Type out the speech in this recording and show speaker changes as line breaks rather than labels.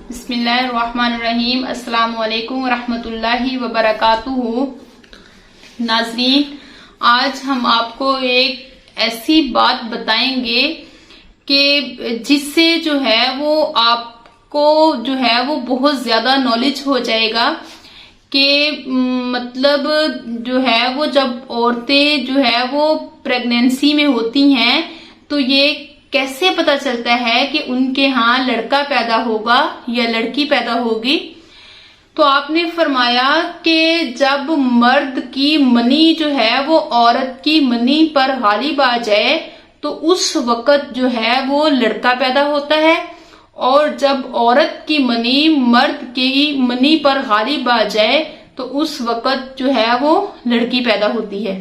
बिस्मिल्लाहिर्रहमानिर्रहीम। अस्सलाम वालेकुम रहमतुल्लाहि व बरकातुहू। नाज़रीन, आज हम आपको एक ऐसी बात बताएंगे कि जिससे जो है वो आपको जो है वो बहुत ज्यादा नॉलेज हो जाएगा कि मतलब जो है वो जब औरतें जो है वो प्रेगनेंसी में होती हैं तो ये कैसे पता चलता है कि उनके यहाँ लड़का पैदा होगा या लड़की पैदा होगी। तो आपने फरमाया कि जब मर्द की मनी जो है वो औरत की मनी पर गालिब आ जाए तो उस वक्त जो है वो लड़का पैदा होता है, और जब औरत की मनी मर्द की मनी पर गालिब आ जाए तो उस वक्त जो है वो लड़की पैदा होती है।